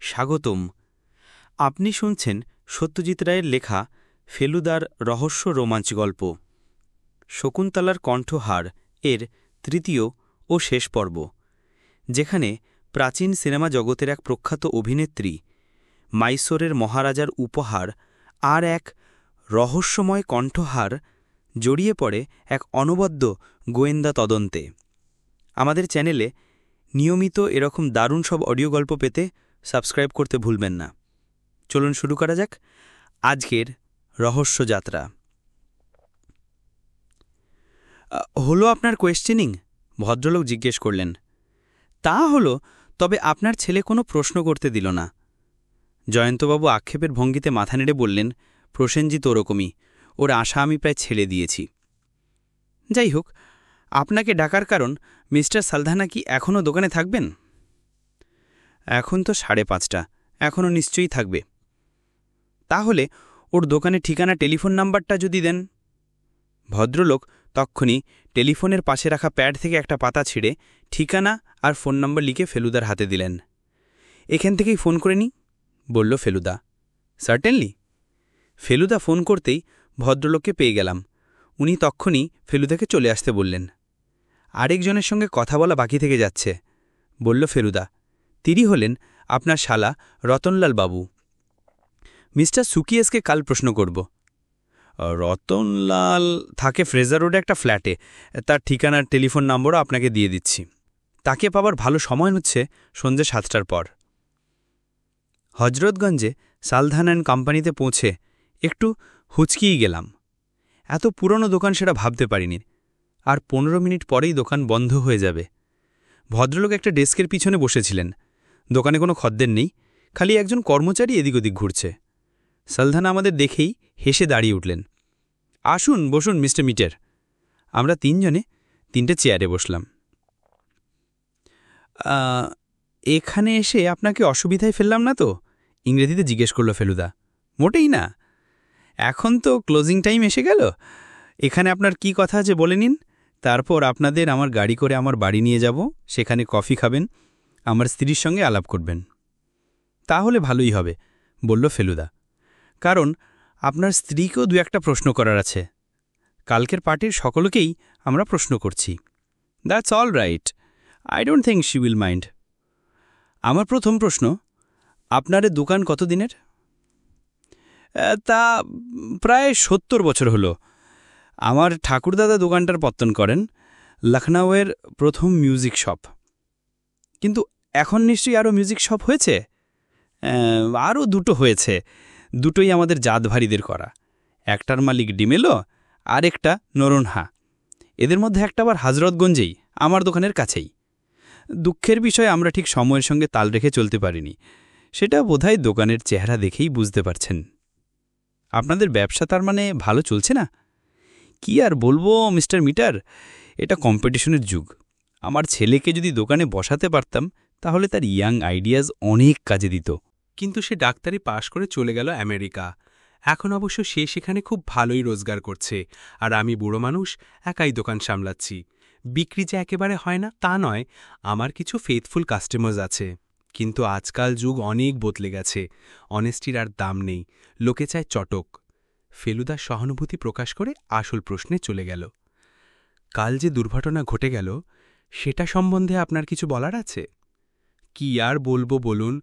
স্বাগতম। আপনি শুনছেন সত্যজিৎ রায়ের লেখা ফেলুদার রহস্য রোমাঞ্চ গল্প শকুন্তলার কণ্ঠহার এর তৃতীয় ও শেষ পর্ব, যেখানে প্রাচীন সিনেমা জগতের এক প্রখ্যাত অভিনেত্রী মাইসোরের মহারাজার উপহার আর এক রহস্যময় কণ্ঠহার জড়িয়ে পড়ে এক অনবদ্য গোয়েন্দা তদন্তে। আমাদের চ্যানেলে নিয়মিত এরকম দারুণ সব অডিও গল্প পেতে সাবস্ক্রাইব করতে ভুলবেন না। চলুন শুরু করা যাক আজকের রহস্যযাত্রা। হলো আপনার কোয়েশ্চেনিং? ভদ্রলোক জিজ্ঞেস করলেন। তা হলো, তবে আপনার ছেলে কোনো প্রশ্ন করতে দিল না। জয়ন্তবাবু আক্ষেপের ভঙ্গিতে মাথা নেড়ে বললেন, প্রসেনজিৎ ওরকমই, ওর আশা আমি প্রায় ছেড়ে দিয়েছি। যাই হোক, আপনাকে ডাকার কারণ, মিস্টার সালধানা কি এখনও দোকানে থাকবেন? এখন তো 5:30, এখনও নিশ্চয়ই থাকবে। তাহলে ওর দোকানে ঠিকানা, টেলিফোন নাম্বারটা যদি দেন। ভদ্রলোক তক্ষুনি টেলিফোনের পাশে রাখা প্যাড থেকে একটা পাতা ছিঁড়ে ঠিকানা আর ফোন নম্বর লিখে ফেলুদার হাতে দিলেন। এখান থেকেই ফোন করে নি, বলল ফেলুদা। সার্টেনলি। ফেলুদা ফোন করতেই ভদ্রলোককে পেয়ে গেলাম। উনি তক্ষুনি ফেলুদাকে চলে আসতে বললেন। আরেকজনের সঙ্গে কথা বলা বাকি থেকে যাচ্ছে, বলল ফেলুদা। তিনি হলেন আপনার শালা রতনলাল বাবু। মিস্টার সুকিয়েসকে কাল প্রশ্ন করব। রতনলাল থাকে ফ্রেজার রোডে একটা ফ্ল্যাটে, তার ঠিকানার টেলিফোন নম্বরও আপনাকে দিয়ে দিচ্ছি। তাকে পাবার ভালো সময় হচ্ছে সন্ধ্যে 7টার পর। হজরতগঞ্জে সালধান অ্যান্ড কোম্পানিতে পৌঁছে একটু হুচকিয়ে গেলাম। এত পুরনো দোকান সেটা ভাবতে পারিনি। আর 15 মিনিট পরেই দোকান বন্ধ হয়ে যাবে। ভদ্রলোক একটা ডেস্কের পিছনে বসেছিলেন। দোকানে কোনো খদ্দের নেই, খালি একজন কর্মচারী এদিক ওদিক ঘুরছে। সালধানা আমাদের দেখেই হেসে দাঁড়িয়ে উঠলেন। আসুন, বসুন মিস্টার মিটার। আমরা তিনজনে 3টে চেয়ারে বসলাম। এখানে এসে আপনাকে অসুবিধায় ফেললাম না তো? ইংরেজিতে জিজ্ঞেস করল ফেলুদা। মোটেই না। এখন তো ক্লোজিং টাইম এসে গেল। এখানে আপনার কি কথা আছে বলে নিন, তারপর আপনাদের আমার গাড়ি করে আমার বাড়ি নিয়ে যাব। সেখানে কফি খাবেন, আমার স্ত্রীর সঙ্গে আলাপ করবেন। তাহলে ভালোই হবে, বলল ফেলুদা। কারণ আপনার স্ত্রীকেও 2-1টা প্রশ্ন করার আছে। কালকের পার্টির সকলকেই আমরা প্রশ্ন করছি। That's all right, I don't think she will mind. আমার প্রথম প্রশ্ন, আপনার দোকান কতদিনের? তা প্রায় 70 বছর হলো। আমার ঠাকুরদাদা দোকানটার পত্তন করেন, লখনউয়ের প্রথম মিউজিক শপ। কিন্তু এখন নিশ্চয়ই আরও মিউজিক শপ হয়েছে? আরও 2টো হয়েছে, দুটোই আমাদের জাতভারীদের করা। একটার মালিক ডিমেলো, আর একটা নরনহা। এদের মধ্যে একটা আবার হজরতগঞ্জেই, আমার দোকানের কাছেই। দুঃখের বিষয়, আমরা ঠিক সময়ের সঙ্গে তাল রেখে চলতে পারিনি। সেটা বোধহয় দোকানের চেহারা দেখেই বুঝতে পারছেন। আপনাদের ব্যবসা তার মানে ভালো চলছে না? কি আর বলবো মিস্টার মিটার, এটা কম্পিটিশনের যুগ। আমার ছেলেকে যদি দোকানে বসাতে পারতাম, তাহলে তার ইয়াং আইডিয়াজ অনেক কাজে দিত। কিন্তু সে ডাক্তারি পাশ করে চলে গেল আমেরিকা। এখন অবশ্য সে সেখানে খুব ভালোই রোজগার করছে, আর আমি বুড়ো মানুষ একাই দোকান সামলাচ্ছি। বিক্রি যে একেবারে হয় না তা নয়, আমার কিছু ফেথফুল কাস্টমার্স আছে। কিন্তু আজকাল যুগ অনেক বদলে গেছে, অনেস্টির আর দাম নেই, লোকে চায় চটক। ফেলুদা সহানুভূতি প্রকাশ করে আসল প্রশ্নে চলে গেল। কাল যে দুর্ঘটনা ঘটে গেল, সেটা সম্বন্ধে আপনার কিছু বলার আছে? কি আর বলবো বলুন।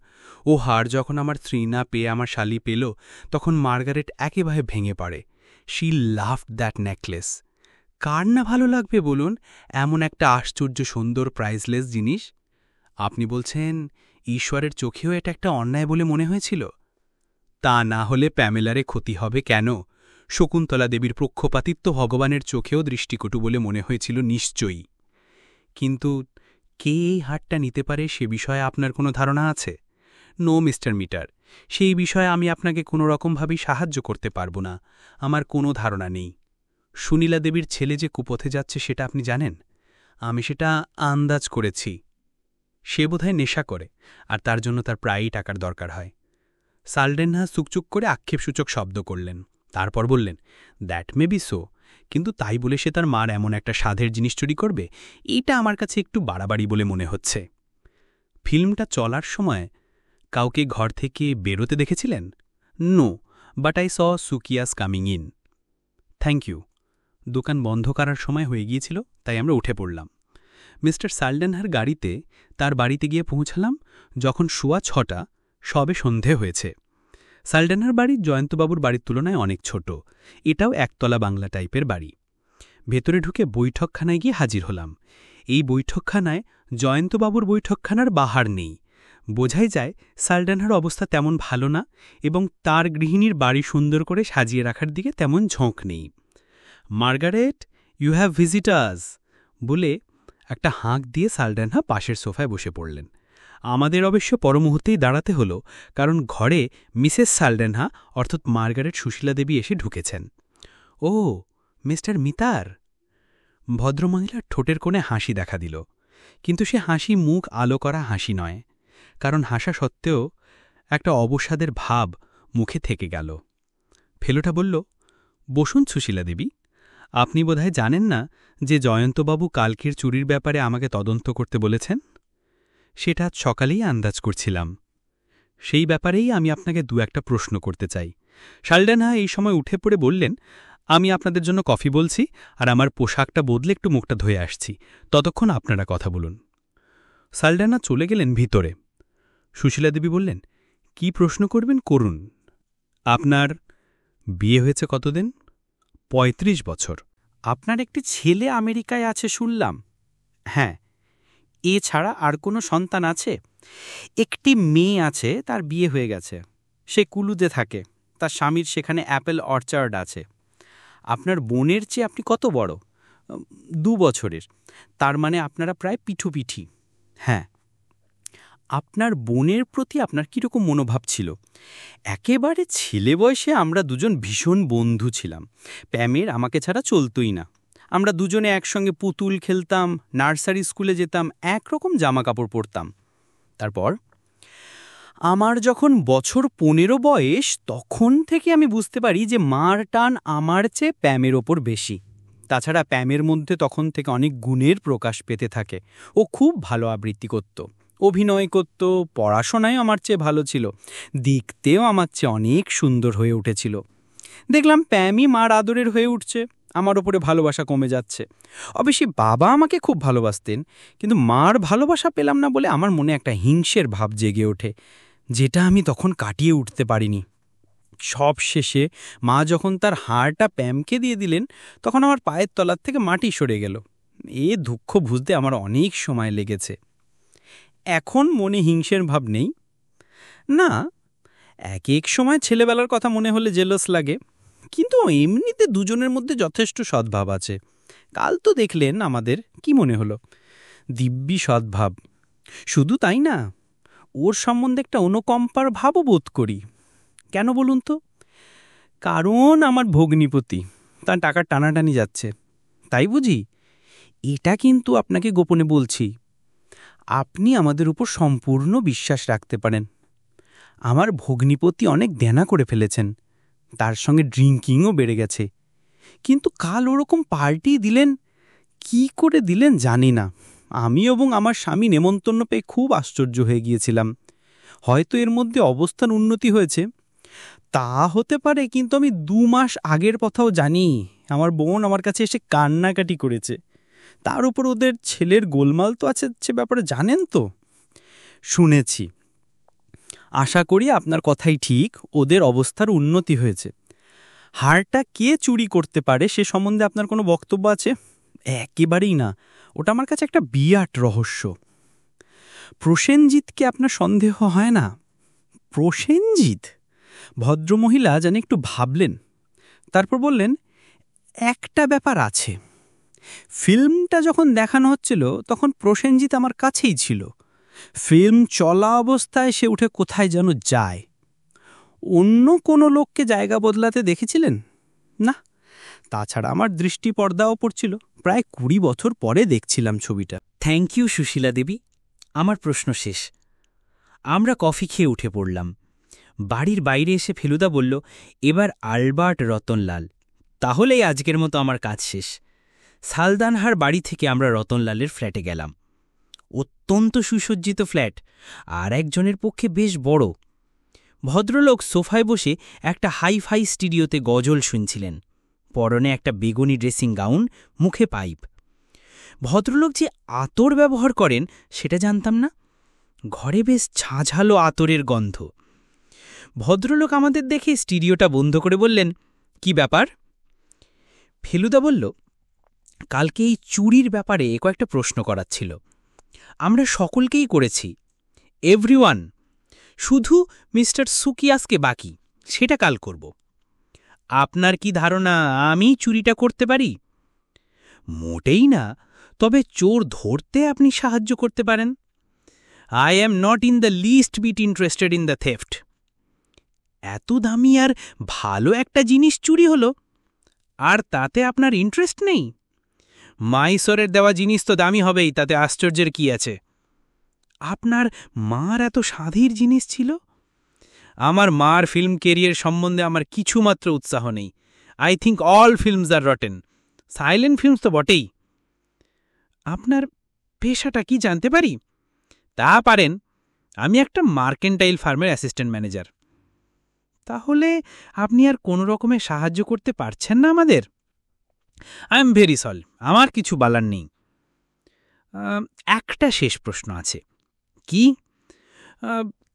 ও হার যখন আমার স্ত্রী না পেয়ে আমার শালি পেল, তখন মার্গারেট একেবারে ভেঙে পড়ে। She loved that necklace. কার না ভালো লাগবে বলুন, এমন একটা আশ্চর্য সুন্দর প্রাইসলেস জিনিস। আপনি বলছেন ঈশ্বরের চোখেও এটা একটা অন্যায় বলে মনে হয়েছিল? তা না হলে প্যামেলারে ক্ষতি হবে কেন? শকুন্তলা দেবীর পক্ষপাতিত্ব ভগবানের চোখেও দৃষ্টিকটু বলে মনে হয়েছিল নিশ্চয়ই। কিন্তু কে এই হারটা নিতে পারে সে বিষয়ে আপনার কোনো ধারণা আছে? নো মিস্টার মিটার, সেই বিষয়ে আমি আপনাকে কোনো রকমভাবেই সাহায্য করতে পারব না। আমার কোনো ধারণা নেই। সুনীলা দেবীর ছেলে যে কুপথে যাচ্ছে সেটা আপনি জানেন? আমি সেটা আন্দাজ করেছি। সে বোধহয় নেশা করে, আর তার জন্য তার প্রায়ই টাকার দরকার হয়। সালডেনহা চুকচুক করে আক্ষেপসূচক শব্দ করলেন, তারপর বললেন, দ্যাট মে বি সো, কিন্তু তাই বলে সে তার মার এমন একটা সাধের জিনিস চুরি করবে, এইটা আমার কাছে একটু বাড়াবাড়ি বলে মনে হচ্ছে। ফিল্মটা চলার সময় কাউকে ঘর থেকে বেরোতে দেখেছিলেন? No, but I saw Sukias coming in. Thank you. দোকান বন্ধ করার সময় হয়ে গিয়েছিল, তাই আমরা উঠে পড়লাম। মিস্টার সালডেনহার গাড়িতে তার বাড়িতে গিয়ে পৌঁছালাম যখন সোয়া 6টা, সবে সন্ধে হয়েছে। সালডেনহার বাড়ি জয়ন্তবাবুর বাড়ির তুলনায় অনেক ছোট। এটাও একতলা বাংলা টাইপের বাড়ি। ভেতরে ঢুকে বৈঠকখানায় গিয়ে হাজির হলাম। এই বৈঠকখানায় জয়ন্তবাবুর বৈঠকখানার বাহার নেই। বোঝাই যায় সালডেনহার অবস্থা তেমন ভালো না এবং তার গৃহিণীর বাড়ি সুন্দর করে সাজিয়ে রাখার দিকে তেমন ঝোঁক নেই। মার্গারেট, ইউ হ্যাভ ভিজিটার্স বলে একটা হাঁক দিয়ে সালডেনহা পাশের সোফায় বসে পড়লেন। আমাদের অবশ্য পরমুহূর্তেই দাঁড়াতে হলো, কারণ ঘরে মিসেস সালডেনহা অর্থাৎ মার্গারেট সুশীলা দেবী এসে ঢুকেছেন। ও, মিস্টার মিতার। ভদ্রমহিলার ঠোঁটের কোণে হাসি দেখা দিল, কিন্তু সে হাসি মুখ আলো করা হাসি নয়, কারণ হাসা সত্ত্বেও একটা অবসাদের ভাব মুখে থেকে গেল। ফেলোটা বলল, বসুন সুশীলা দেবী। আপনি বোধহয় জানেন না যে জয়ন্তবাবু কালকের চুরির ব্যাপারে আমাকে তদন্ত করতে বলেছেন? সেটা আজ সকালেই আন্দাজ করছিলাম। সেই ব্যাপারেই আমি আপনাকে একটা প্রশ্ন করতে চাই। সালডেনহা এই সময় উঠে পড়ে বললেন, আমি আপনাদের জন্য কফি বলছি, আর আমার পোশাকটা বদলে একটু মুখটা ধুয়ে আসছি, ততক্ষণ আপনারা কথা বলুন। সালডেনহা চলে গেলেন ভিতরে। সুশীলা দেবী বললেন, কি প্রশ্ন করবেন করুন। আপনার বিয়ে হয়েছে কতদিন? 35 বছর। আপনার একটি ছেলে আমেরিকায় আছে শুনলাম। হ্যাঁ, এছাড়া আর কোনো সন্তান আছে? একটি মেয়ে আছে, তার বিয়ে হয়ে গেছে। সে কুলুতে থাকে, তার স্বামীর সেখানে অ্যাপেল অর্চার্ড আছে। আপনার বোনের চেয়ে আপনি কত বড়? 2 বছরের। তার মানে আপনারা প্রায় পিঠোপিঠি। হ্যাঁ। আপনার বোনের প্রতি আপনার কীরকম মনোভাব ছিল? একেবারে ছেলে বয়সে আমরা দুজন ভীষণ বন্ধু ছিলাম। প্যামের আমাকে ছাড়া চলতই না। আমরা দুজনে একসঙ্গে পুতুল খেলতাম, নার্সারি স্কুলে যেতাম, একরকম জামাকাপড় পরতাম। তারপর আমার যখন বছর 15 বয়স, তখন থেকে আমি বুঝতে পারি যে মার টান আমার চেয়ে প্যামের ওপর বেশি। তাছাড়া প্যামের মধ্যে তখন থেকে অনেক গুণের প্রকাশ পেতে থাকে। ও খুব ভালো আবৃত্তি করত, অভিনয় করত, পড়াশোনায় আমার চেয়ে ভালো ছিল, দেখতেও আমার চেয়ে অনেক সুন্দর হয়ে উঠেছিল। দেখলাম প্যামই মার আদরের হয়ে উঠছে, আমার ওপরে ভালোবাসা কমে যাচ্ছে। অবশ্যই বাবা আমাকে খুব ভালোবাসতেন, কিন্তু মার ভালোবাসা পেলাম না বলে আমার মনে একটা হিংসের ভাব জেগে ওঠে, যেটা আমি তখন কাটিয়ে উঠতে পারিনি। সব শেষে মা যখন তার হাড়টা প্যামকে দিয়ে দিলেন, তখন আমার পায়ের তলার থেকে মাটি সরে গেল। এ দুঃখ বুঝতে আমার অনেক সময় লেগেছে। এখন মনে হিংসের ভাব নেই না, এক এক সময় ছেলেবেলার কথা মনে হলে জেলাস লাগে, কিন্তু এমনিতে দুজনের মধ্যে যথেষ্ট সদ্ভাব আছে। কাল তো দেখলেন আমাদের, কি মনে হলো? দিব্যি সদ্ভাব। শুধু তাই না, ওর সম্বন্ধে একটা অনুকম্পার ভাবও বোধ করি। কেন বলুন তো? কারণ আমার ভগ্নিপতি, তার টাকার টানাটানি যাচ্ছে, তাই বুঝি? এটা কিন্তু আপনাকে গোপনে বলছি। আপনি আমাদের উপর সম্পূর্ণ বিশ্বাস রাখতে পারেন। আমার ভগ্নিপতি অনেক দেনা করে ফেলেছেন, তার সঙ্গে ড্রিঙ্কিংও বেড়ে গেছে। কিন্তু কাল ওরকম পার্টি দিলেন, কি করে দিলেন জানি না। আমি এবং আমার স্বামী নেমন্তন্ন পেয়ে খুব আশ্চর্য হয়ে গিয়েছিলাম। হয়তো এর মধ্যে অবস্থার উন্নতি হয়েছে, তা হতে পারে, কিন্তু আমি 2 মাস আগের কথাও জানি। আমার বোন আমার কাছে এসে কান্নাকাটি করেছে। তার উপর ওদের ছেলের গোলমাল তো আছে, সে ব্যাপারে জানেন তো? শুনেছি। আশা করি আপনার কথাই ঠিক, ওদের অবস্থার উন্নতি হয়েছে। হারটা কে চুরি করতে পারে সে সম্বন্ধে আপনার কোনো বক্তব্য আছে? একেবারেই না, ওটা আমার কাছে একটা বিরাট রহস্য। প্রসেনজিৎকে আপনার সন্দেহ হয় না? প্রসেনজিৎ? ভদ্রমহিলা যেন একটু ভাবলেন, তারপর বললেন, একটা ব্যাপার আছে। ফিল্মটা যখন দেখানো হচ্ছিল তখন প্রসেনজিৎ আমার কাছেই ছিল। ফিল্ম চলা অবস্থায় সে উঠে কোথায় যেন যায়। অন্য কোনো লোককে জায়গা বদলাতে দেখেছিলেন? না। তাছাড়া আমার দৃষ্টি পর্দাও পড়ছিল। প্রায় 20 বছর পরে দেখছিলাম ছবিটা। থ্যাংক ইউ সুশীলা দেবী। আমার প্রশ্ন শেষ। আমরা কফি খেয়ে উঠে পড়লাম। বাড়ির বাইরে এসে ফেলুদা বলল, এবার আলবার্ট রতনলাল। তাহলেই আজকের মতো আমার কাজ শেষ। সালদানহার বাড়ি থেকে আমরা রতনলালের ফ্ল্যাটে গেলাম। অত্যন্ত সুসজ্জিত ফ্ল্যাট, আর একজনের পক্ষে বেশ বড়। ভদ্রলোক সোফায় বসে একটা হাই-ফাই স্টুডিওতে গজল শুনছিলেন, পরনে একটা বেগুনি ড্রেসিং গাউন, মুখে পাইপ। ভদ্রলোক যে আতর ব্যবহার করেন সেটা জানতাম না। ঘরে বেশ ঝাঁঝালো আতরের গন্ধ। ভদ্রলোক আমাদের দেখে স্টুডিওটা বন্ধ করে বললেন, কি ব্যাপার? ফেলুদা বলল, কালকে এই চুরির ব্যাপারে কয়েকটা প্রশ্ন করার ছিল। আমরা সকলকেই করেছি, এভরিওয়ান, শুধু মিস্টার সুকিয়াসকে বাকি, সেটা কাল করব। আপনার কি ধারণা আমি চুরিটা করতে পারি? মোটেই না, তবে চোর ধরতে আপনি সাহায্য করতে পারেন। I am not in the least bit interested in the theft. এত দামি আর ভালো একটা জিনিস চুরি হলো, আর তাতে আপনার ইন্টারেস্ট নেই? মাইসরের দেওয়া জিনিস তো দামি হবেই, তাতে আশ্চর্যের কি আছে? আপনার মার এত সাধীর জিনিস ছিল? আমার মার ফিল্ম কেরিয়ার সম্বন্ধে আমার কিছুমাত্র উৎসাহ নেই। I think all films are rotten, silent films তো বটেই। আপনার পেশাটা কি জানতে পারি? তা পারেন, আমি একটা মার্কেন্টাইল ফার্মের অ্যাসিস্ট্যান্ট ম্যানেজার। তাহলে আপনি আর কোনো রকমে সাহায্য করতে পারছেন না আমাদের? আই এম ভেরি সরি, আমার কিছু বলার নেই। একটা শেষ প্রশ্ন আছে। কি?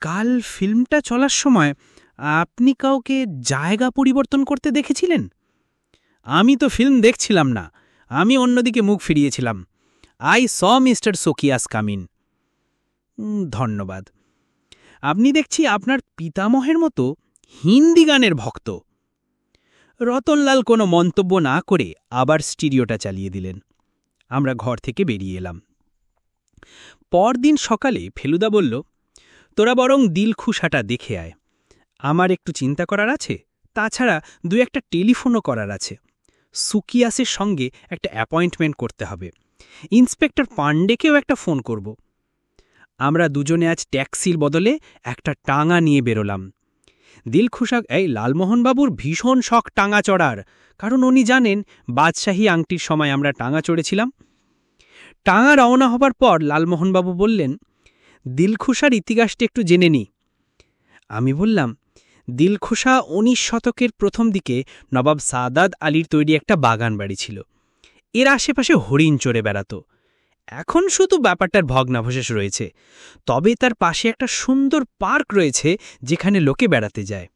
কাল ফিল্মটা চলার সময় আপনি কাউকে জায়গা পরিবর্তন করতে দেখেছিলেন? আমি তো ফিল্ম দেখছিলাম না, আমি অন্যদিকে মুখ ফিরিয়েছিলাম। I saw mister Sokias coming. ধন্যবাদ। আপনি দেখছি আপনার পিতামহের মতো হিন্দি গানের ভক্ত। রতনলাল কোনো মন্তব্য না করে আবার স্টুডিওটা চালিয়ে দিলেন। আমরা ঘর থেকে বেরিয়ে এলাম। পরদিন সকালে ফেলুদা বলল, তোরা বরং দিলখুশাটা দেখে আয়। আমার একটু চিন্তা করার আছে, তাছাড়া একটা টেলিফোনও করার আছে। সুকিয়াসের সঙ্গে একটা অ্যাপয়েন্টমেন্ট করতে হবে। ইন্সপেক্টর পাণ্ডেকেও একটা ফোন করব। আমরা দুজনে আজ ট্যাক্সির বদলে একটা টাঙা নিয়ে বেরোলাম। দিলখুশা লালমোহনবাবুর ভীষণ শখ টাঙা চড়ার, কারণ উনি জানেন বাদশাহী আংটির সময় আমরা টাঙা চড়েছিলাম। টাঙা রওনা হবার পর লালমোহনবাবু বললেন, দিলখুশার ইতিহাসটা একটু জেনে নি। আমি বললাম, দিলখুশা ১৯ শতকের প্রথম দিকে নবাব সাদাত আলীর তৈরি একটা বাগান বাড়ি ছিল। এর আশেপাশে হরিণ চড়ে বেড়াত। এখন শুধু ব্যাপারটার ভগ্নাবশেষ রয়েছে, তবে তার পাশে একটা সুন্দর পার্ক রয়েছে যেখানে লোকে বেড়াতে যায়।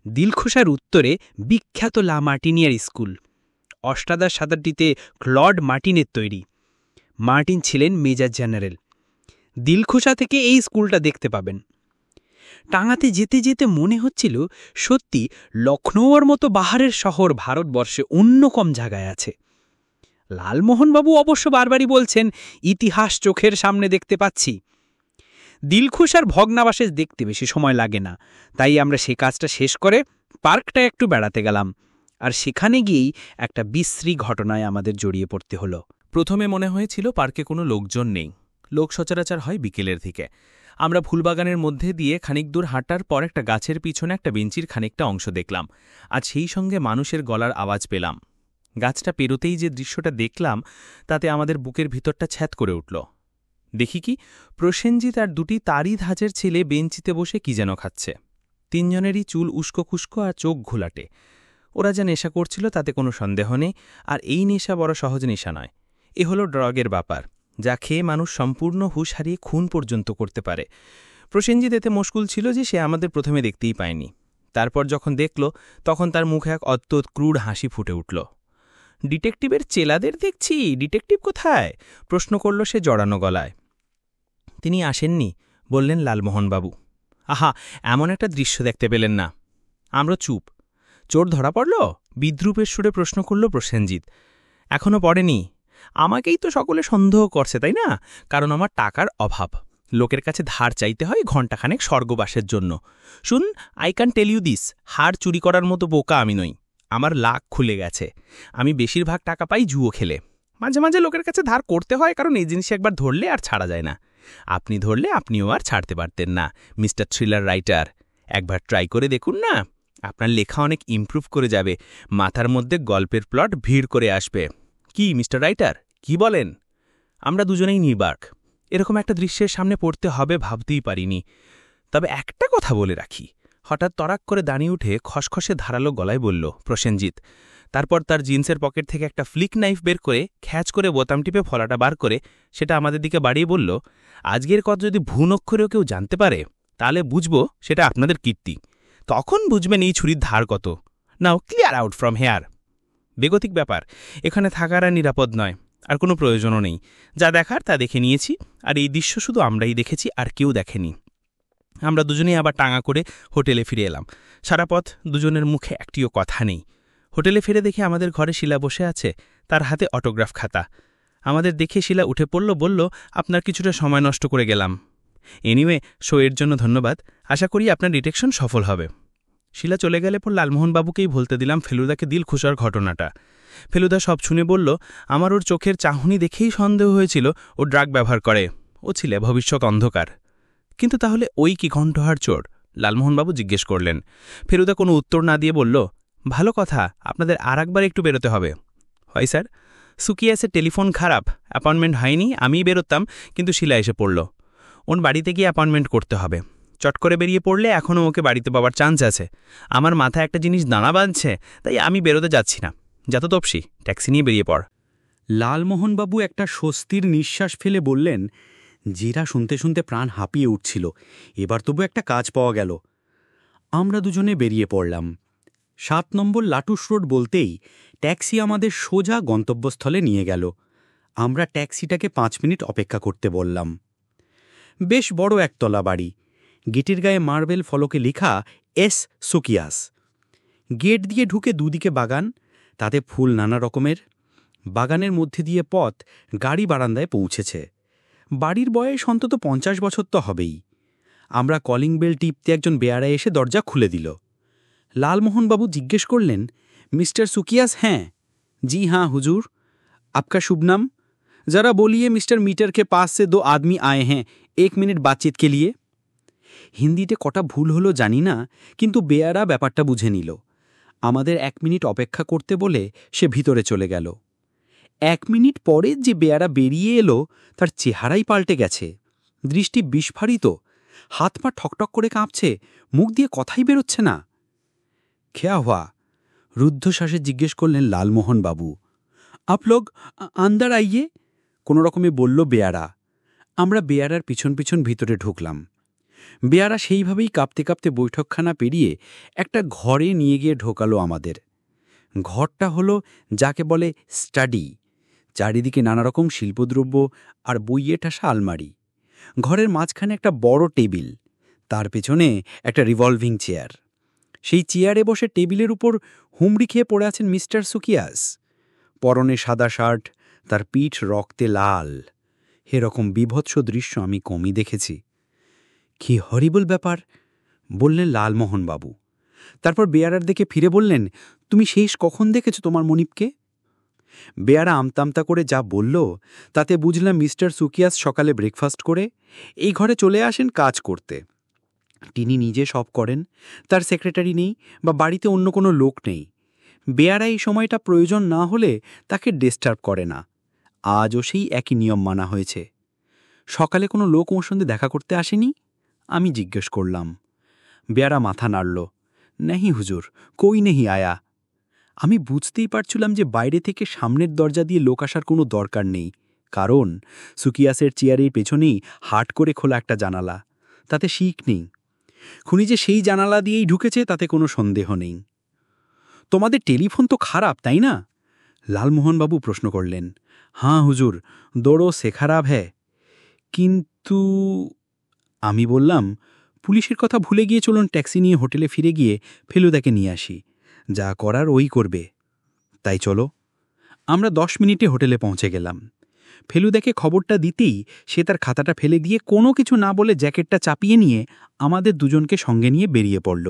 দিলখুশার উত্তরে বিখ্যাত লা মার্টিনিয়ার স্কুল, অষ্টাদশ শতাব্দীতে ক্লড মার্টিনের তৈরি। মার্টিন ছিলেন মেজর জেনারেল। দিলখুশা থেকে এই স্কুলটা দেখতে পাবেন। টাঙাতে যেতে যেতে মনে হচ্ছিল সত্যি লখনৌর মতো বাহারের শহর ভারতবর্ষে অন্য কম জায়গায় আছে। লালমোহনবাবু অবশ্য বারবারই বলছেন, ইতিহাস চোখের সামনে দেখতে পাচ্ছি। দিলখুশার ভগ্নাবশেষ দেখতে বেশি সময় লাগে না, তাই আমরা সে কাজটা শেষ করে পার্কটা একটু বেড়াতে গেলাম। আর সেখানে গিয়েই একটা বিশ্রী ঘটনায় আমাদের জড়িয়ে পড়তে হলো। প্রথমে মনে হয়েছিল পার্কে কোনো লোকজন নেই, লোক সচরাচর হয় বিকেলের দিকে। আমরা ফুলবাগানের মধ্যে দিয়ে খানিক দূর হাঁটার পর একটা গাছের পিছনে একটা বেঞ্চির খানিকটা অংশ দেখলাম, আর সেই সঙ্গে মানুষের গলার আওয়াজ পেলাম। গাছটা পেরোতেই যে দৃশ্যটা দেখলাম তাতে আমাদের বুকের ভিতরটা ছ্যাদ করে উঠল। দেখি কি, প্রসেনজিৎ আর দুটি তারই ধাঁচের ছেলে বেঞ্চিতে বসে কি যেন খাচ্ছে। তিনজনেরই চুল উস্কো-খুস্কো আর চোখ ঘোলাটে। ওরা যা নেশা করছিল তাতে কোনো সন্দেহ নেই, আর এই নেশা বড় সহজ নেশা নয়। এ হলো ড্রাগের ব্যাপার, যা খেয়ে মানুষ সম্পূর্ণ হুঁশ হারিয়ে খুন পর্যন্ত করতে পারে। প্রসেনজিৎ এতে মুশকুল ছিল যে সে আমাদের প্রথমে দেখতেই পায়নি। তারপর যখন দেখল তখন তার মুখে এক অদ্ভুত ক্রূর হাসি ফুটে উঠল। ডিটেকটিভের চেলাদের দেখছি, ডিটেকটিভ কোথায়? প্রশ্ন করল সে জড়ানো গলায়। তিনি আসেননি, বললেন লালমোহনবাবু। আহা, এমন একটা দৃশ্য দেখতে পেলেন না? আমরা চুপ। চোর ধরা পড়ল? বিদ্রূপের সুরে প্রশ্ন করল প্রসেনজিৎ। এখনও পড়েনি। আমাকেই তো সকলে সন্দেহ করছে, তাই না? কারণ আমার টাকার অভাব, লোকের কাছে ধার চাইতে হয় ঘণ্টাখানেক স্বর্গবাসের জন্য। শুন, I can tell you this, হার চুরি করার মতো বোকা আমি নই। আমার লাক খুলে গেছে। আমি বেশিরভাগ টাকা পাই জুয়ো খেলে। মাঝে মাঝে লোকের কাছে ধার করতে হয়, কারণ এই জিনিস একবার ধরলে আর ছাড়া যায় না। আপনি ধরলে আপনিও আর ছাড়তে পারতেন না, মিস্টার থ্রিলার রাইটার। একবার ট্রাই করে দেখুন না, আপনার লেখা অনেক ইমপ্রুভ করে যাবে। মাথার মধ্যে গল্পের প্লট ভিড় করে আসবে। কি মিস্টার রাইটার, কি বলেন? আমরা দুজনেই নির্বাক। এরকম একটা দৃশ্যের সামনে পড়তে হবে ভাবতেই পারিনি। তবে একটা কথা বলে রাখি, হঠাৎ তরাক করে দাঁড়িয়ে উঠে খসখসে ধারালো গলায় বলল প্রসেনজিৎ। তারপর তার জিন্সের পকেট থেকে একটা ফ্লিক নাইফ বের করে খ্যাচ করে বোতাম টিপে ফলাটা বার করে সেটা আমাদের দিকে বাড়িয়ে বলল, আজকের কথা যদি ভুল অক্ষরেও কেউ জানতে পারে তাহলে বুঝব সেটা আপনাদের কীর্তি। তখন বুঝবেন এই ছুরির ধার কত। নাও ক্লিয়ার আউট ফ্রম হেয়ার। বেগতিক ব্যাপার, এখানে থাকার আর নিরাপদ নয়, আর কোনো প্রয়োজনও নেই। যা দেখার তা দেখে নিয়েছি, আর এই দৃশ্য শুধু আমরাই দেখেছি, আর কেউ দেখেনি। আমরা দুজনেই আবার টাঙা করে হোটেলে ফিরে এলাম। সারা পথ দুজনের মুখে একটিও কথা নেই। হোটেলে ফিরে দেখে আমাদের ঘরে শিলা বসে আছে, তার হাতে অটোগ্রাফ খাতা। আমাদের দেখে শিলা উঠে পড়ল, বলল, আপনার কিছুটা সময় নষ্ট করে গেলাম। এনিওয়ে, শো এর জন্য ধন্যবাদ। আশা করি আপনার ডিটেকশন সফল হবে। শিলা চলে গেলে পর লালমোহনবাবুকেই বলতে দিলাম ফেলুদাকে দিল খুশার ঘটনাটা। ফেলুদা সব শুনে বলল, আমার ওর চোখের চাহনি দেখেই সন্দেহ হয়েছিল ও ড্রাগ ব্যবহার করে, ও ছিলে ভবিষ্যৎ অন্ধকার। কিন্তু তাহলে ওই কি কণ্ঠহার চোর? লালমোহনবাবু জিজ্ঞেস করলেন। ফেলুদা কোনো উত্তর না দিয়ে বলল, ভালো কথা, আপনাদের আর একবার একটু বেরোতে হবে। হয় স্যার, সুকিয়াসের টেলিফোন খারাপ, অ্যাপয়েন্টমেন্ট হয়নি, আমিই বেরোতাম, কিন্তু শিলা এসে পড়ল। ওর বাড়িতে গিয়ে অ্যাপয়েন্টমেন্ট করতে হবে। চট করে বেরিয়ে পড়লে এখনও ওকে বাড়িতে পাওয়ার চান্স আছে। আমার মাথায় একটা জিনিস দানা বাঁধছে, তাই আমি বেরোতে যাচ্ছি না। যত তপসি, ট্যাক্সি নিয়ে বেরিয়ে পড়। লালমোহনবাবু একটা স্বস্তির নিঃশ্বাস ফেলে বললেন, যেটা শুনতে শুনতে প্রাণ হাঁপিয়ে উঠছিল, এবার তবু একটা কাজ পাওয়া গেল। আমরা দুজনে বেরিয়ে পড়লাম। ৭ নম্বর লাটুস রোড বলতেই ট্যাক্সি আমাদের সোজা গন্তব্যস্থলে নিয়ে গেল। আমরা ট্যাক্সিটাকে 5 মিনিট অপেক্ষা করতে বললাম। বেশ বড় একতলা বাড়ি, গেটের গায়ে মার্বেল ফলকে লেখা এস সুকিয়াস। গেট দিয়ে ঢুকে দুদিকে বাগান, তাতে ফুল নানা রকমের। বাগানের মধ্যে দিয়ে পথ গাড়ি বারান্দায় পৌঁছেছে। বাড়ির বয়স অন্তত 50 বছর তো হবেই। আমরা কলিং বেল টিপতে একজন বেয়ারা এসে দরজা খুলে দিল। লালমোহনবাবু জিজ্ঞেস করলেন, মিস্টার সুকিয়াস? হ্যাঁ। জি हाँ हुजूर, आपका शुभ नाम? जरा बोलिए, मिस्टर मीटर के पास से 2 आदमी आए हैं, 1 मिनट बातचीत के लिए। হিন্দিতে কটা ভুল হলো জানি না, কিন্তু বেয়ারা ব্যাপারটা বুঝে নিল। আমাদের 1 মিনিট অপেক্ষা করতে বলে সে ভিতরে চলে গেল। 1 মিনিট পরে যে বেয়ারা বেরিয়ে এলো, তার চেহারাই পাল্টে গেছে। দৃষ্টি বিস্ফারিত, হাত পা ঠকঠক করে কাঁপছে, মুখ দিয়ে কথাই বেরোচ্ছে না। খেয়া হওয়া, রুদ্ধশ্বাসে জিজ্ঞেস করলেন লালমোহনবাবু। আপ লোক আন্দার আইয়ে, কোনো রকমে বলল বেয়ারা। আমরা বেয়ারার পিছন পিছন ভিতরে ঢুকলাম। বেয়ারা সেইভাবেই কাঁপতে কাঁপতে বৈঠকখানা পেরিয়ে একটা ঘরে নিয়ে গিয়ে ঢোকালো আমাদের। ঘরটা হলো যাকে বলে স্টাডি। চারিদিকে নানারকম শিল্পদ্রব্য আর বইয়ে ঠাসা আলমারি। ঘরের মাঝখানে একটা বড় টেবিল, তার পেছনে একটা রিভলভিং চেয়ার। সেই চেয়ারে বসে টেবিলের উপর হুমড়ি খেয়ে পড়ে আছেন মিস্টার সুকিয়াস। পরনে সাদা শার্ট, তার পিঠ রক্তে লাল। এরকম বিভৎস দৃশ্য আমি কমই দেখেছি। কি হরিবল ব্যাপার, বললেন লালমোহনবাবু। তারপর বেয়ারার দিকে ফিরে বললেন, তুমি শেষ কখন দেখেছ তোমার মনিবকে? বেয়ারা আমতামতা করে যা বলল, তাতে বুঝলাম মিস্টার সুকিয়াস সকালে ব্রেকফাস্ট করে এই ঘরে চলে আসেন কাজ করতে। তিনি নিজে সব করেন, তার সেক্রেটারি নেই বা বাড়িতে অন্য কোনো লোক নেই। বেয়ারা এই সময়টা প্রয়োজন না হলে তাকে ডিস্টার্ব করে না। আজও সেই একই নিয়ম মানা হয়েছে। সকালে কোনো লোক ওর সঙ্গে দেখা করতে আসেনি? আমি জিজ্ঞেস করলাম। বেয়ারা মাথা নাড়ল, নেহি হুজুর, কই নেহি আয়া। আমি বুঝতেই পারছিলাম যে বাইরে থেকে সামনের দরজা দিয়ে লোক আসার কোনো দরকার নেই, কারণ সুকিয়াসের চেয়ারের পেছনেই হাট করে খোলা একটা জানালা, তাতে শিক নেই। খুনি যে সেই জানালা দিয়েই ঢুকেছে তাতে কোনো সন্দেহ নেই। তোমাদের টেলিফোন তো খারাপ, তাই না? লালমোহনবাবু প্রশ্ন করলেন। হাঁ হুজুর, দোড়ো সে খারাপ হ্যাঁ। কিন্তু আমি বললাম, পুলিশের কথা ভুলে গিয়ে চলুন ট্যাক্সি নিয়ে হোটেলে ফিরে গিয়ে ফেলুদাকে নিয়ে আসি, যা করার ওই করবে। তাই চলো। আমরা 10 মিনিটে হোটেলে পৌঁছে গেলাম। ফেলুদাকে খবরটা দিতেই সে তার খাতাটা ফেলে দিয়ে কোনো কিছু না বলে জ্যাকেটটা চাপিয়ে নিয়ে আমাদের দুজনকে সঙ্গে নিয়ে বেরিয়ে পড়ল।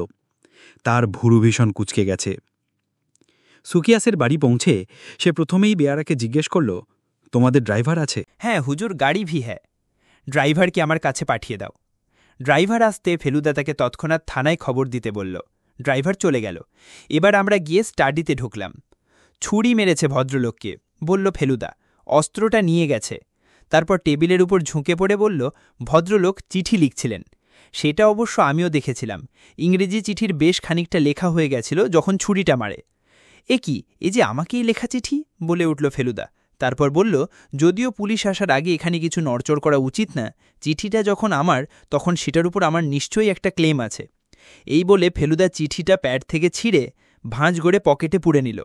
তার ভুরু ভীষণ কুঁচকে গেছে। সুকিয়াসের বাড়ি পৌঁছে সে প্রথমেই বেয়ারাকে জিজ্ঞেস করল, তোমাদের ড্রাইভার আছে? হ্যাঁ হুজুর, গাড়ি ভি হ্যাঁ। ড্রাইভারকে আমার কাছে পাঠিয়ে দাও। ড্রাইভার আসতে ফেলুদা তাকে তৎক্ষণাৎ থানায় খবর দিতে বলল। ড্রাইভার চলে গেল। এবার আমরা গিয়ে স্টাডিতে ঢুকলাম। ছুরি মেরেছে ভদ্রলোককে, বলল ফেলুদা। অস্ত্রটা নিয়ে গেছে। তারপর টেবিলের উপর ঝুঁকে পড়ে বলল, ভদ্রলোক চিঠি লিখছিলেন। সেটা অবশ্য আমিও দেখেছিলাম। ইংরেজি চিঠির বেশ খানিকটা লেখা হয়ে গেছিল যখন ছুরিটা মারে। এ কি, এ যে আমাকেই লেখা চিঠি, বলে উঠল ফেলুদা। তারপর বলল, যদিও পুলিশ আসার আগে এখানে কিছু নড়চড় করা উচিত না, চিঠিটা যখন আমার, তখন সেটার উপর আমার নিশ্চয়ই একটা ক্লেম আছে। এই বলে ফেলুদা চিঠিটা প্যাড থেকে ছিঁড়ে ভাঁজ গড়ে পকেটে পুরে নিল।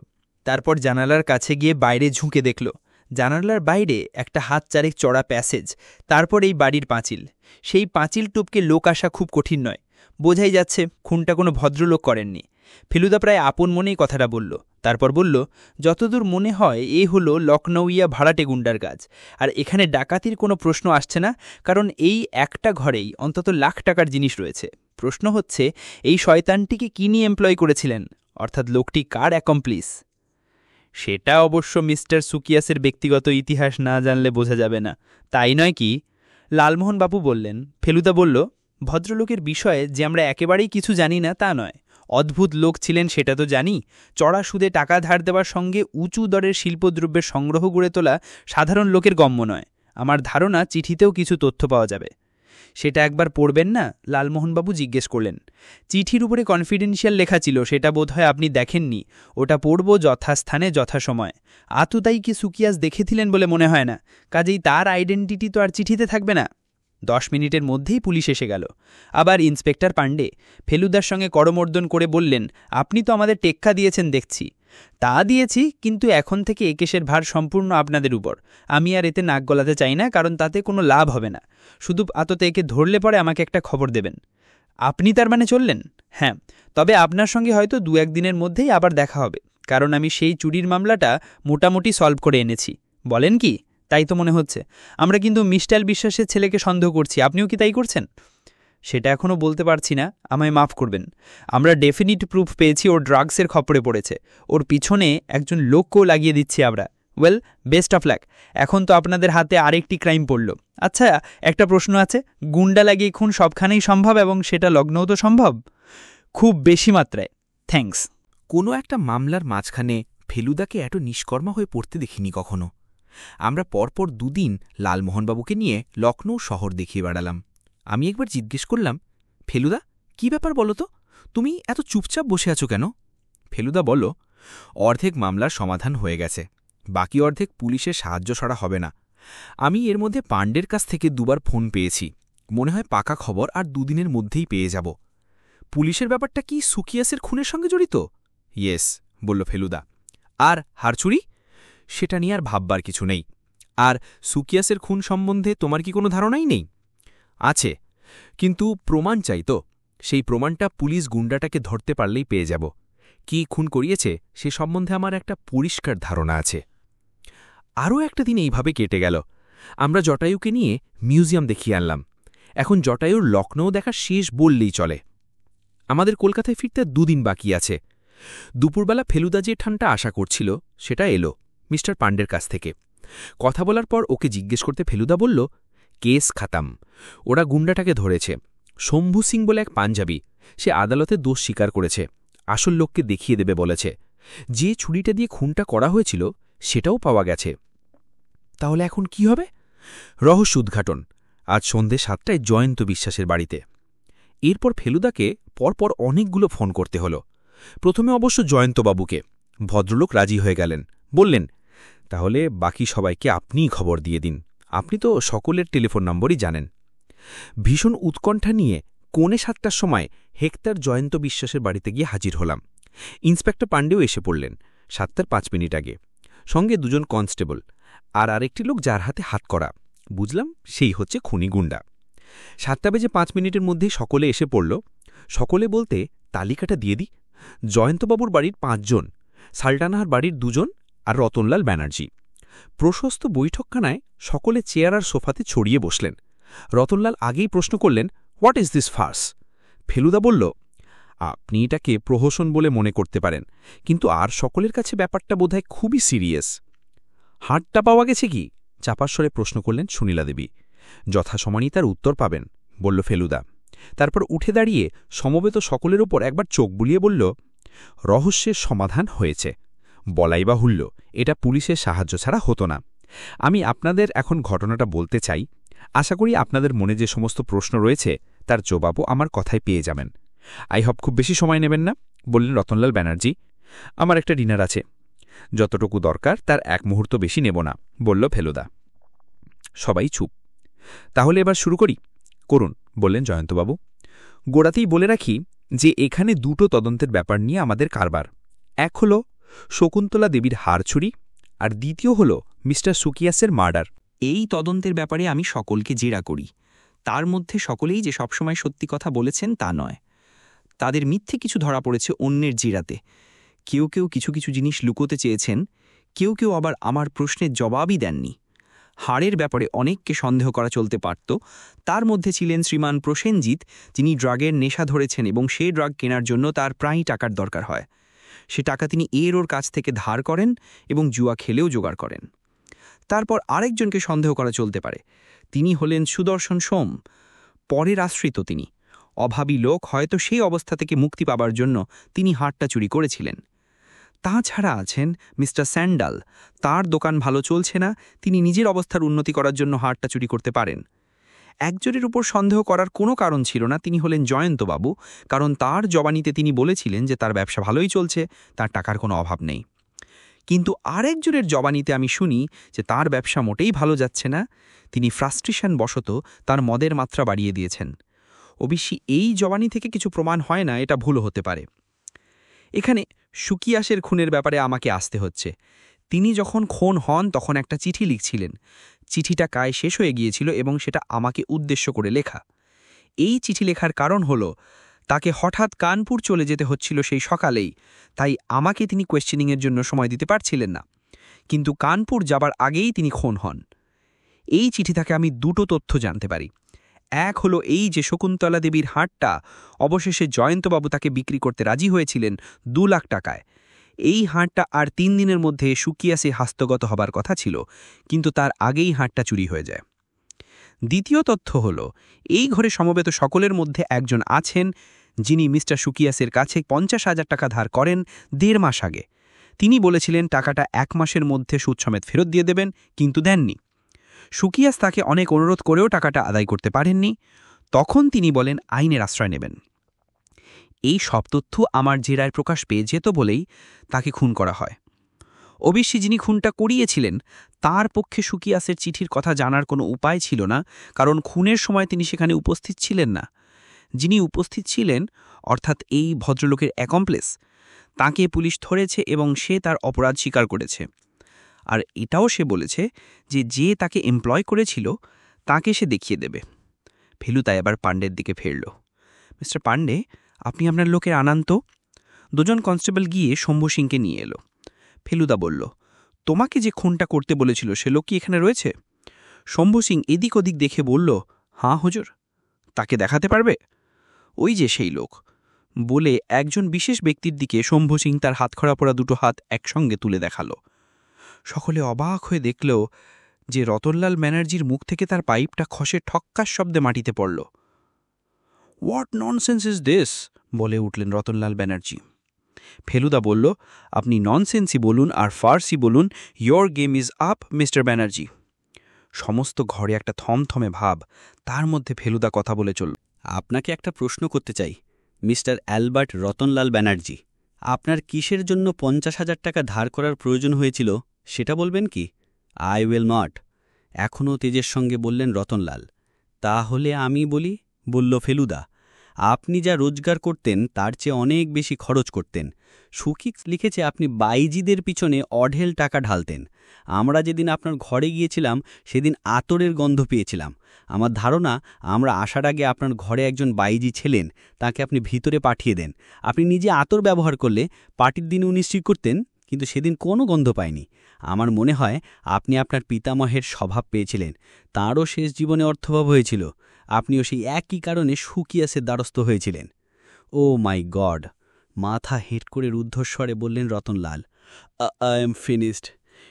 তারপর জানালার কাছে গিয়ে বাইরে ঝুঁকে দেখল। জানালার বাইরে একটা হাত চারেক চড়া প্যাসেজ, তারপর এই বাড়ির পাঁচিল। সেই পাঁচিল টপকে লোক আসা খুব কঠিন নয়। বোঝাই যাচ্ছে খুনটা কোনো ভদ্রলোক করেননি। ফেলুদা প্রায় আপন মনেই কথাটা বলল। তারপর বলল, যতদূর মনে হয় এ হলো লখনৌইয়া ভাড়াটে গুন্ডার কাজ, আর এখানে ডাকাতির কোনো প্রশ্ন আসছে না, কারণ এই একটা ঘরেই অন্তত লাখ টাকার জিনিস রয়েছে। প্রশ্ন হচ্ছে, এই শয়তানটিকে কি নিয়ে এমপ্লয় করেছিলেন, অর্থাৎ লোকটি কার অ্যাকমপ্লিস? সেটা অবশ্য মিস্টার সুকিয়াসের ব্যক্তিগত ইতিহাস না জানলে বোঝা যাবে না, তাই নয় কি? লালমোহনবাবু বললেন। ফেলুদা বলল, ভদ্রলোকের বিষয়ে যে আমরা একেবারেই কিছু জানি না তা নয়। অদ্ভুত লোক ছিলেন সেটা তো জানি। চড়া সুদে টাকা ধার দেওয়ার সঙ্গে উঁচু দরের শিল্পদ্রব্যের সংগ্রহ গড়ে তোলা সাধারণ লোকের গম্য নয়। আমার ধারণা চিঠিতেও কিছু তথ্য পাওয়া যাবে। সেটা একবার পড়বেন না? লালমোহনবাবু জিজ্ঞেস করলেন। চিঠির উপরে কনফিডেন্সিয়াল লেখা ছিল, সেটা বোধহয় আপনি দেখেননি। ওটা পড়ব যথাস্থানে যথাসময়। আততাই কি সুকিয়াস দেখেছিলেন বলে মনে হয় না, কাজেই তার আইডেন্টিটি তো আর চিঠিতে থাকবে না। 10 মিনিটের মধ্যেই পুলিশ এসে গেল। আবার ইন্সপেক্টর পাণ্ডে ফেলুদার সঙ্গে করমর্দন করে বললেন, আপনি তো আমাদের টেক্কা দিয়েছেন দেখছি। তা দিয়েছি, কিন্তু এখন থেকে এ কেসের ভার সম্পূর্ণ আপনাদের উপর। আমি আর এতে নাক গলাতে চাই না, কারণ তাতে কোনো লাভ হবে না। শুধু আততে একে ধরলে পরে আমাকে একটা খবর দেবেন। আপনি তার মানে চললেন? হ্যাঁ, তবে আপনার সঙ্গে হয়তো 2-1 দিনের মধ্যেই আবার দেখা হবে, কারণ আমি সেই চুরির মামলাটা মোটামুটি সলভ করে এনেছি। বলেন কি? তাই তো মনে হচ্ছে। আমরা কিন্তু মিস্টার বিশ্বাসের ছেলেকে সন্দেহ করছি, আপনিও কি তাই করছেন? সেটা এখনও বলতে পারছি না, আমায় মাফ করবেন। আমরা ডেফিনিট প্রুফ পেয়েছি ওর ড্রাগসের খপ্পরে পড়েছে। ওর পিছনে একজন লোককেও লাগিয়ে দিচ্ছি আমরা। Well, best of luck. এখন তো আপনাদের হাতে আরেকটি ক্রাইম পড়ল। আচ্ছা, একটা প্রশ্ন আছে। গুন্ডা লাগিয়ে খুন সবখানেই সম্ভব, এবং সেটা লগ্নও তো সম্ভব? খুব বেশি মাত্রায়। থ্যাঙ্কস। কোনো একটা মামলার মাঝখানে ফেলুদাকে এত নিষ্কর্মা হয়ে পড়তে দেখিনি কখনো। আমরা পরপর 2 দিন লালমোহনবাবুকে নিয়ে লখনৌ শহর দেখিয়ে বেড়ালাম। আমি একবার জিজ্ঞেস করলাম, ফেলুদা, কি ব্যাপার বলো তো, তুমি এত চুপচাপ বসে আছো কেন? ফেলুদা বলল, অর্ধেক মামলার সমাধান হয়ে গেছে, বাকি অর্ধেক পুলিশের সাহায্য ছাড়া হবে না। আমি এর মধ্যে পাণ্ডের কাছ থেকে 2 বার ফোন পেয়েছি। মনে হয় পাকা খবর আর 2 দিনের মধ্যেই পেয়ে যাব। পুলিশের ব্যাপারটা কি সুকিয়াসের খুনের সঙ্গে জড়িত? ইয়েস, বলল ফেলুদা। আর হারচুরি? সেটা নিয়ে আর ভাববার কিছু নেই। আর সুকিয়াসের খুন সম্বন্ধে তোমার কি কোনো ধারণাই নেই? আছে, কিন্তু প্রমাণ চাই তো। সেই প্রমাণটা পুলিশ গুন্ডাটাকে ধরতে পারলেই পেয়ে যাব। কি খুন করিয়েছে সে সম্বন্ধে আমার একটা পরিষ্কার ধারণা আছে। আরও একটা দিন এইভাবে কেটে গেল। আমরা জটায়ুকে নিয়ে মিউজিয়াম দেখিয়ে আনলাম। এখন জটায়ুর লখনৌ দেখা শেষ বললেই চলে। আমাদের কলকাতায় ফিরতে 2 দিন বাকি আছে। দুপুরবেলা ফেলুদা যে ঠানটা আশা করছিল সেটা এলো মিস্টার পাণ্ডের কাছ থেকে। কথা বলার পর ওকে জিজ্ঞেস করতে ফেলুদা বলল, কেস খাতাম। ওরা গুন্ডাটাকে ধরেছে। শম্ভু সিং বলে এক পাঞ্জাবি, সে আদালতে দোষ স্বীকার করেছে। আসল লোককে দেখিয়ে দেবে বলেছে। যে ছুরিটা দিয়ে খুনটা করা হয়েছিল সেটাও পাওয়া গেছে। তাহলে এখন কি হবে? রহস্য উদ্ঘাটন আজ সন্ধে 7টায় জয়ন্ত বিশ্বাসের বাড়িতে। এরপর ফেলুদাকে পরপর অনেকগুলো ফোন করতে হলো। প্রথমে অবশ্য জয়ন্তবাবুকে। ভদ্রলোক রাজি হয়ে গেলেন, বললেন, তাহলে বাকি সবাইকে আপনিই খবর দিয়ে দিন, আপনি তো সকলের টেলিফোন নম্বরই জানেন। ভীষণ উৎকণ্ঠা নিয়ে 7:45 সময় হেক্টর জয়ন্ত বিশ্বাসের বাড়িতে গিয়ে হাজির হলাম। ইন্সপেক্টর পাণ্ডেও এসে পড়লেন 7:05 আগে। সঙ্গে 2 জন কনস্টেবল আর আরেকটি লোক যার হাতে হাত করা। বুঝলাম সেই হচ্ছে খুনি গুন্ডা। 7:05 মধ্যেই সকলে এসে পড়ল। সকলে বলতে তালিকাটা দিয়ে দিই। জয়ন্তবাবুর বাড়ির 5 জন, সাল্টানার বাড়ির 2 জন আর রতনলাল ব্যানার্জি। প্রশস্ত বৈঠকখানায় সকলে চেয়ার আর সোফাতে ছড়িয়ে বসলেন। রতনলাল আগেই প্রশ্ন করলেন, what is this farce? Feluda বলল, আপনি এটাকে প্রহসন বলে মনে করতে পারেন, কিন্তু আর সকলের কাছে ব্যাপারটা বোধহয় খুবই সিরিয়াস। হাতটা পাওয়া গেছে কি? চাপার স্বরে প্রশ্ন করলেন সুনীলা দেবী। যথাসমানই তার উত্তর পাবেন, বলল ফেলুদা। তারপর উঠে দাঁড়িয়ে সমবেত সকলের ওপর একবার চোখ বুলিয়ে বলল, রহস্যের সমাধান হয়েছে। বলাই বাহুল্য, এটা পুলিশের সাহায্য ছাড়া হতো না। আমি আপনাদের এখন ঘটনাটা বলতে চাই। আশা করি আপনাদের মনে যে সমস্ত প্রশ্ন রয়েছে তার জবাবও আমার কথায় পেয়ে যাবেন। আই হোপ খুব বেশি সময় নেবেন না, বললেন রতনলাল ব্যানার্জি। আমার একটা ডিনার আছে, যতটুকু দরকার তার এক মুহূর্ত বেশি নেব না, বলল ফেলুদা। সবাই চুপ। তাহলে এবার শুরু করি। করুন, বললেন জয়ন্তবাবু। গোড়াতেই বলে রাখি যে এখানে দুটো তদন্তের ব্যাপার নিয়ে আমাদের কারবার। এক হল শকুন্তলা দেবীর হাড়ছুরি, আর দ্বিতীয় হল মিস্টার সুকিয়াসের মার্ডার। এই তদন্তের ব্যাপারে আমি সকলকে জেরা করি। তার মধ্যে সকলেই যে সবসময় সত্যি কথা বলেছেন তা নয়। তাদের মিথ্যে কিছু ধরা পড়েছে অন্যের জেরাতে। কেউ কেউ কিছু কিছু জিনিস লুকোতে চেয়েছেন, কেউ কেউ আবার আমার প্রশ্নের জবাবই দেননি। হাড়ের ব্যাপারে অনেককে সন্দেহ করা চলতে পারত। তার মধ্যে ছিলেন শ্রীমান প্রসেনজিৎ, যিনি ড্রাগের নেশা ধরেছেন এবং সে ড্রাগ কেনার জন্য তার প্রায়ই টাকার দরকার হয়। সে টাকা তিনি ওর কাছ থেকে ধার করেন এবং জুয়া খেলেও জোগাড় করেন। তারপর আরেকজনকে সন্দেহ করা চলতে পারে। তিনি হলেন সুদর্শন সোম। পরের আশ্রিত তিনি। অভাবী লোক, হয়তো সেই অবস্থা থেকে মুক্তি পাবার জন্য তিনি হাড়টা চুরি করেছিলেন। তাছাড়া আছেন মিস্টার স্যান্ডাল। তার দোকান ভালো চলছে না, তিনি নিজের অবস্থার উন্নতি করার জন্য হাড়টা চুরি করতে পারেন। একজনের উপর সন্দেহ করার কোনো কারণ ছিল না, তিনি হলেন জয়ন্তবাবু, কারণ তার জবানিতে তিনি বলেছিলেন যে তার ব্যবসা ভালোই চলছে, তার টাকার কোনো অভাব নেই। কিন্তু আরেকজনের জবানিতে আমি শুনি যে তার ব্যবসা মোটেই ভালো যাচ্ছে না, তিনি ফ্রাস্ট্রেশন বশত তার মদের মাত্রা বাড়িয়ে দিয়েছেন। অবশ্যই এই জবানি থেকে কিছু প্রমাণ হয় না, এটা ভুলও হতে পারে। এখানে সুকিয়াসের খুনের ব্যাপারে আমাকে আসতে হচ্ছে। তিনি যখন খুন হন তখন একটা চিঠি লিখছিলেন। চিঠিটা কায় শেষ হয়ে গিয়েছিল এবং সেটা আমাকে উদ্দেশ্য করে লেখা। এই চিঠি লেখার কারণ হল তাকে হঠাৎ কানপুর চলে যেতে হচ্ছিল সেই সকালেই, তাই আমাকে তিনি কোয়েশ্চেনিংয়ের জন্য সময় দিতে পারছিলেন না। কিন্তু কানপুর যাবার আগেই তিনি খুন হন। এই চিঠি থেকে আমি দুটো তথ্য জানতে পারি। এক হলো এই যে শকুন্তলা দেবীর হাড়টা অবশেষে জয়ন্তবাবু তাকে বিক্রি করতে রাজি হয়েছিলেন 2 লাখ টাকায়। এই হাড়টা আর 3 দিনের মধ্যে সুকিয়াসে হস্তগত হবার কথা ছিল, কিন্তু তার আগেই হাড়টা চুরি হয়ে যায়। দ্বিতীয় তথ্য হল এই ঘরে সমবেত সকলের মধ্যে একজন আছেন যিনি মিস্টার সুকিয়াসের কাছে 50,000 টাকা ধার করেন 1.5 মাস আগে। তিনি বলেছিলেন টাকাটা 1 মাসের মধ্যে সুদ সমেত ফেরত দিয়ে দেবেন, কিন্তু দেননি। সুকিয়াস তাকে অনেক অনুরোধ করেও টাকাটা আদায় করতে পারেননি। তখন তিনি বলেন আইনের আশ্রয় নেবেন। এই সব তথ্য আমার জেরায় প্রকাশ পেয়ে যেত বলেই তাকে খুন করা হয়। অবশ্যই যিনি খুনটা করিয়েছিলেন তার পক্ষে সুকিয়াসের চিঠির কথা জানার কোনো উপায় ছিল না, কারণ খুনের সময় তিনি সেখানে উপস্থিত ছিলেন না। যিনি উপস্থিত ছিলেন, অর্থাৎ এই ভদ্রলোকের অ্যাকমপ্লেস, তাকে পুলিশ ধরেছে এবং সে তার অপরাধ স্বীকার করেছে। আর এটাও সে বলেছে যে যে তাকে এমপ্লয় করেছিল তাকে সে দেখিয়ে দেবে। ফেলুদা এবার পাণ্ডের দিকে ফেরল। মিস্টার পাণ্ডে, আপনি আপনার লোকের আনান তো। 2 জন কনস্টেবল গিয়ে শম্ভু সিংকে নিয়ে এলো। ফেলুদা বলল, তোমাকে যে খুনটা করতে বলেছিল সে লোক কি এখানে রয়েছে? শম্ভু সিং এদিক ওদিক দেখে বলল, হাঁ হুজুর। তাকে দেখাতে পারবে? ওই যে সেই লোক, বলে একজন বিশেষ ব্যক্তির দিকে শম্ভু সিং তার হাতখড়া পড়া 2টো হাত একসঙ্গে তুলে দেখালো। সকলে অবাক হয়ে দেখল যে রতনলাল ব্যানার্জির মুখ থেকে তার পাইপটা খসে ঠক্কার শব্দে মাটিতে পড়ল। হোয়াট ননসেন্স ইজ দিস, বলে উঠলেন রতনলাল ব্যানার্জি। ফেলুদা বলল, আপনি ননসেন্সই বলুন আর ফার্সি বলুন, your game is up mister Banerjee. সমস্ত ঘরে একটা থমথমে ভাব। তার মধ্যে ফেলুদা কথা বলে চলল, আপনাকে একটা প্রশ্ন করতে চাই মিস্টার অ্যালবার্ট রতনলাল ব্যানার্জি। আপনার কিসের জন্য 50,000 টাকা ধার করার প্রয়োজন হয়েছিল সেটা বলবেন কি? I will not. এখনও তেজের সঙ্গে বললেন রতনলাল। তাহলে আমি বলি, বলল ফেলুদা। আপনি যা রোজগার করতেন তার চেয়ে অনেক বেশি খরচ করতেন। সুকি লিখেছে আপনি বাইজিদের পিছনে অঢেল টাকা ঢালতেন। আমরা যেদিন আপনার ঘরে গিয়েছিলাম সেদিন আতরের গন্ধ পেয়েছিলাম। আমার ধারণা আমরা আসার আগে আপনার ঘরে একজন বাইজি ছিলেন, তাকে আপনি ভিতরে পাঠিয়ে দেন। আপনি নিজে আতর ব্যবহার করলে পার্টির দিন উনি স্ত্রী করতেন, কিন্তু সেদিন কোনো গন্ধ পায়নি। আমার মনে হয় আপনি আপনার পিতামহের স্বভাব পেয়েছিলেন। তাঁরও শেষ জীবনে অর্থভাব হয়েছিল। আপনিও সেই একই কারণে সুকিয়াসের দ্বারস্থ হয়েছিলেন। ও মাই গড, মাথা হেঁট করে রুদ্ধস্বরে বললেন Ratanlal. I am finished.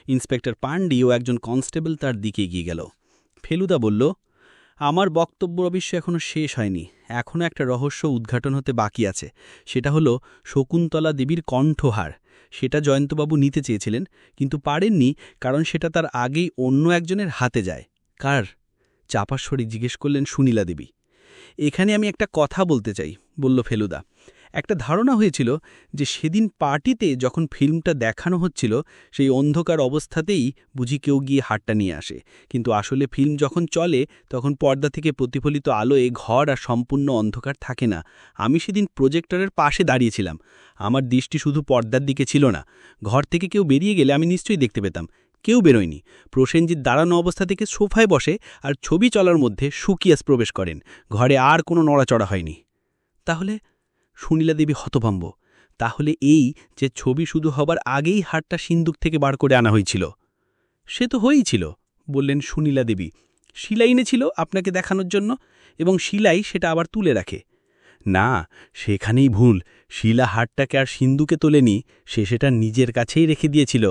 Inspector Pandi ও একজন কনস্টেবল তার দিকে এগিয়ে গেল। ফেলুদা বলল, আমার বক্তব্য অবশ্য এখনও শেষ হয়নি, এখনও একটা রহস্য উদ্ঘাটন হতে বাকি আছে। সেটা হলো শকুন্তলা দেবীর কণ্ঠহার। সেটা জয়ন্তবাবু নিতে চেয়েছিলেন, কিন্তু পারেননি, কারণ সেটা তার আগেই অন্য একজনের হাতে যায়। কার? চাপাস্বরে জিজ্ঞেস করলেন সুনীলা দেবী। এখানে আমি একটা কথা বলতে চাই, বলল ফেলুদা। একটা ধারণা হয়েছিল যে সেদিন পার্টিতে যখন ফিল্মটা দেখানো হচ্ছিল সেই অন্ধকার অবস্থাতেই বুঝি কেউ গিয়ে হারটা নিয়ে আসে, কিন্তু আসলে ফিল্ম যখন চলে তখন পর্দা থেকে প্রতিফলিত আলোয় ঘর আর সম্পূর্ণ অন্ধকার থাকে না। আমি সেদিন প্রজেক্টরের পাশে দাঁড়িয়েছিলাম, আমার দৃষ্টি শুধু পর্দার দিকে ছিল না। ঘর থেকে কেউ বেরিয়ে গেলে আমি নিশ্চয়ই দেখতে পেতাম। কেউ বেরোয়নি। প্রসেনজিৎ দাঁড়ানো অবস্থা থেকে সোফায় বসে আর ছবি চলার মধ্যে সুকিয়াস প্রবেশ করেন। ঘরে আর কোনো নড়াচড়া হয়নি। তাহলে? সুনীলা দেবী হতভম্ব। তাহলে এই যে ছবি শুধু হবার আগেই হারটা সিন্দুক থেকে বার করে আনা হয়েছিল? সে তো হয়েছিল, বললেন সুনীলা দেবী। শিলা এনেছিল আপনাকে দেখানোর জন্য, এবং শিলাই সেটা আবার তুলে রাখে। না, সেখানেই ভুল। শিলা হারটাকে আর সিন্দুকে তোলেনি, সে সেটা নিজের কাছেই রেখে দিয়েছিল।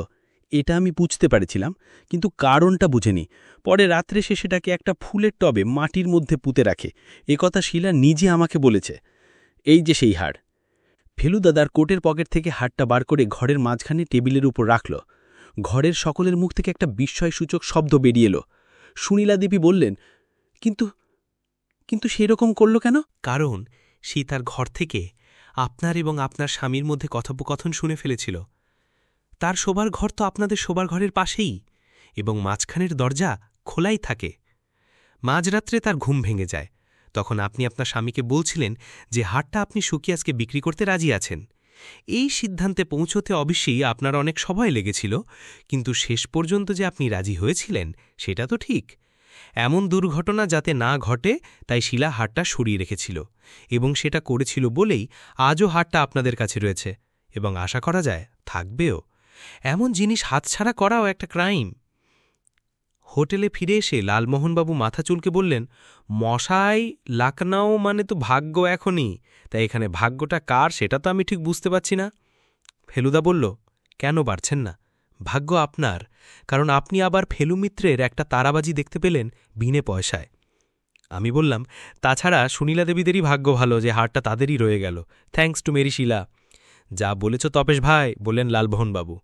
এটা আমি বুঝতে পারেছিলাম, কিন্তু কারণটা বুঝেনি। পরে রাত্রে সে সেটাকে একটা ফুলের টবে মাটির মধ্যে পুঁতে রাখে। একথা শিলা নিজে আমাকে বলেছে। এই যে সেই হার। ফেলুদাদার কোটের পকেট থেকে হারটা বার করে ঘরের মাঝখানে টেবিলের উপর রাখল। ঘরের সকলের মুখ থেকে একটা বিস্ময়সূচক শব্দ বেরিয়ে এলো। সুনীলা দেবী বললেন, কিন্তু সেরকম করল কেন? কারণ সে তার ঘর থেকে আপনার এবং আপনার স্বামীর মধ্যে কথোপকথন শুনে ফেলেছিল। তার শোবার ঘর তো আপনাদের শোবার ঘরের পাশেই, এবং মাঝখানের দরজা খোলাই থাকে। মাঝরাত্রে তার ঘুম ভেঙে যায়। তখন আপনি আপনার স্বামীকে বলছিলেন যে হারটা আপনি সুকিয়াসকে বিক্রি করতে রাজি আছেন। এই সিদ্ধান্তে পৌঁছতে অবশ্যই আপনার অনেক সময় লেগেছিল, কিন্তু শেষ পর্যন্ত যে আপনি রাজি হয়েছিলেন সেটা তো ঠিক। এমন দুর্ঘটনা যাতে না ঘটে তাই শিলা হারটা সরিয়ে রেখেছিল, এবং সেটা করেছিল বলেই আজও হারটা আপনাদের কাছে রয়েছে, এবং আশা করা যায় থাকবেও। এমন জিনিস হাতছাড়া করাও একটা ক্রাইম। হোটেলে ফিরে এসে লালমোহনবাবু মাথা চুলকে বললেন, মশাই, লাকনাও মানে তো ভাগ্য এখনই, তাই এখানে ভাগ্যটা কার সেটা তো আমি ঠিক বুঝতে পারছি না। ফেলুদা বলল, কেন পারছেন না? ভাগ্য আপনার, কারণ আপনি আবার ফেলুমিত্রের একটা তারাবাজি দেখতে পেলেন বিনে পয়সায়। আমি বললাম, তাছাড়া সুনীলা দেবীদেরই ভাগ্য ভালো যে হারটা তাদেরই রয়ে গেল। থ্যাঙ্কস টু মেরি শিলা। যা বলেছ তপেশ ভাই, বললেন লালমোহনবাবু।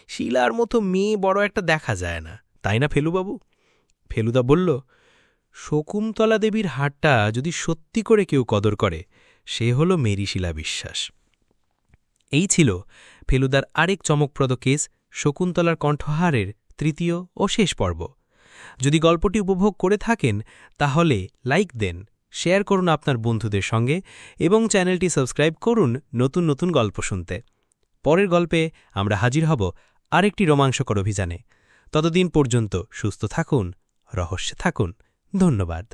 শিলার মতো মেয়ে বড় একটা দেখা যায় না, তাই না ফেলুবাবু? ফেলুদা বলল, শকুন্তলা দেবীর হারটা যদি সত্যি করে কেউ কদর করে, সে হল মেরি শিলা বিশ্বাস। এই ছিল ফেলুদার আরেক চমকপ্রদ কেস, শকুন্তলার কণ্ঠহারের তৃতীয় ও শেষ পর্ব। যদি গল্পটি উপভোগ করে থাকেন তাহলে লাইক দেন, শেয়ার করুন আপনার বন্ধুদের সঙ্গে, এবং চ্যানেলটি সাবস্ক্রাইব করুন নতুন নতুন গল্প শুনতে। পরের গল্পে আমরা হাজির হব আরেকটি রোমাঞ্চকর অভিযানে। ততদিন পর্যন্ত সুস্থ থাকুন, রহস্যে থাকুন। ধন্যবাদ।